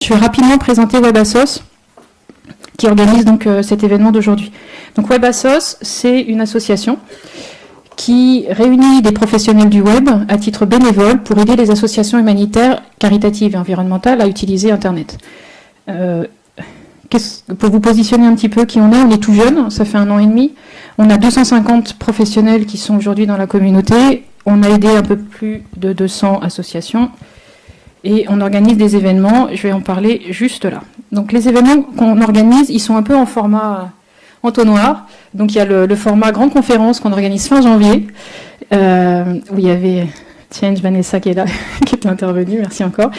Je vais rapidement présenter WebAssos, qui organise donc cet événement d'aujourd'hui. Donc WebAssos, c'est une association qui réunit des professionnels du web à titre bénévole pour aider les associations humanitaires, caritatives et environnementales à utiliser Internet. Pour vous positionner un petit peu qui on est tout jeune, ça fait 1 an et demi. On a 250 professionnels qui sont aujourd'hui dans la communauté. On a aidé un peu plus de 200 associations. Et on organise des événements, je vais en parler juste là. Donc les événements qu'on organise, ils sont un peu en format entonnoir. Donc il y a le format grande conférence qu'on organise fin janvier, où il y avait Vanessa qui est là, qui est intervenue, merci encore,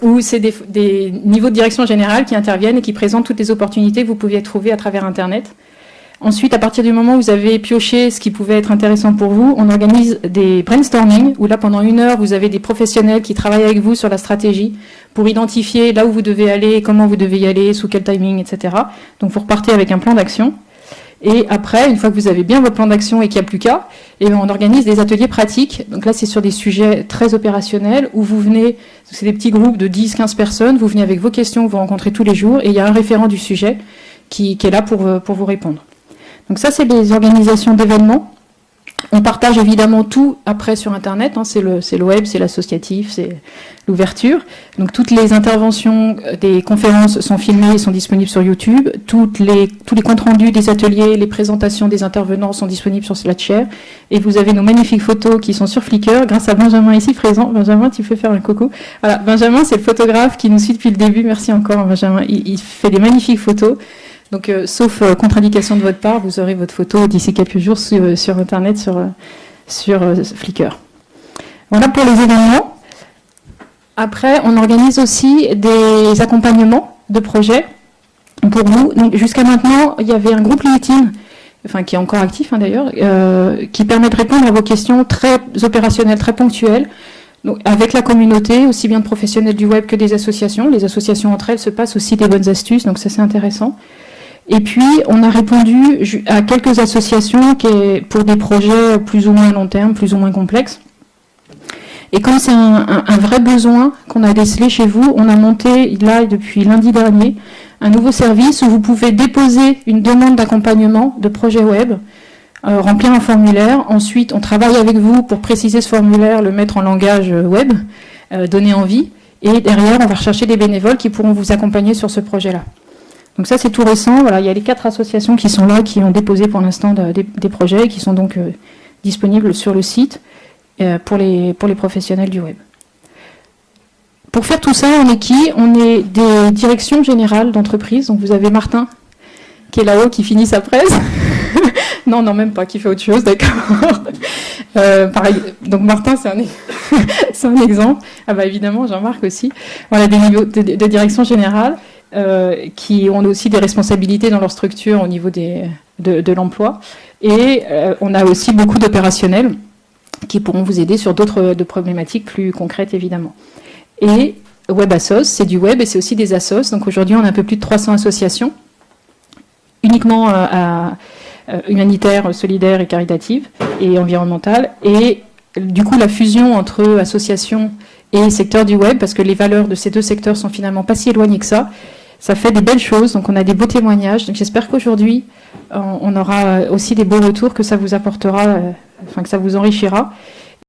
où c'est des niveaux de direction générale qui interviennent et qui présentent toutes les opportunités que vous pouviez trouver à travers Internet. Ensuite, à partir du moment où vous avez pioché ce qui pouvait être intéressant pour vous, on organise des brainstorming, où là, pendant 1 heure, vous avez des professionnels qui travaillent avec vous sur la stratégie pour identifier là où vous devez aller, comment vous devez y aller, sous quel timing, etc. Donc, vous repartez avec un plan d'action. Et après, une fois que vous avez bien votre plan d'action et qu'il n'y a plus qu'à, on organise des ateliers pratiques. Donc là, c'est sur des sujets très opérationnels, où vous venez, c'est des petits groupes de 10-15 personnes, vous venez avec vos questions que vous rencontrez tous les jours, et il y a un référent du sujet qui est là pour vous répondre. Donc ça, c'est les organisations d'événements. On partage évidemment tout après sur Internet. C'est le web, c'est l'associatif, c'est l'ouverture. Donc toutes les interventions des conférences sont filmées et sont disponibles sur YouTube. Tous les comptes rendus des ateliers, les présentations des intervenants sont disponibles sur SlideShare. Et vous avez nos magnifiques photos qui sont sur Flickr, grâce à Benjamin ici présent. Benjamin, tu peux faire un coucou. Voilà, Benjamin, c'est le photographe qui nous suit depuis le début. Merci encore, Benjamin. Il fait des magnifiques photos. Donc, sauf contre-indication de votre part, vous aurez votre photo d'ici quelques jours sur Internet, sur Flickr. Voilà pour les événements. Après, on organise aussi des accompagnements de projets pour vous. Donc, jusqu'à maintenant, il y avait un groupe LinkedIn, qui est encore actif d'ailleurs, qui permet de répondre à vos questions très opérationnelles, très ponctuelles, donc, avec la communauté, aussi bien de professionnels du web que des associations. Les associations entre elles se passent aussi des bonnes astuces, donc ça c'est intéressant. Et puis, on a répondu à quelques associations pour des projets plus ou moins long terme, plus ou moins complexes. Et comme c'est un vrai besoin qu'on a décelé chez vous, on a monté, là, depuis lundi dernier, un nouveau service où vous pouvez déposer une demande d'accompagnement de projet web, remplir un formulaire. Ensuite, on travaille avec vous pour préciser ce formulaire, le mettre en langage web, donner envie. Et derrière, on va rechercher des bénévoles qui pourront vous accompagner sur ce projet-là. Donc ça, c'est tout récent. Voilà, il y a les 4 associations qui sont là, qui ont déposé pour l'instant des projets et qui sont donc disponibles sur le site pour les professionnels du web. Pour faire tout ça, on est qui? On est des directions générales d'entreprise. Donc vous avez Martin, qui est là-haut, qui finit sa presse. Non, même pas, qui fait autre chose, d'accord. Pareil. Donc Martin, c'est un exemple. Ah bah évidemment, Jean-Marc aussi. Voilà, des niveaux de direction générale. Qui ont aussi des responsabilités dans leur structure au niveau de l'emploi. Et on a aussi beaucoup d'opérationnels qui pourront vous aider sur d'autres problématiques plus concrètes, évidemment. Et WebAssos, c'est du web et c'est aussi des assos. Donc aujourd'hui, on a un peu plus de 300 associations, uniquement humanitaires, solidaires et caritatives et environnementales. Et du coup, la fusion entre associations et secteur du web, parce que les valeurs de ces deux secteurs sont finalement pas si éloignées que ça fait des belles choses, donc on a des beaux témoignages. Donc j'espère qu'aujourd'hui, on aura aussi des beaux retours, que ça vous apportera, que ça vous enrichira.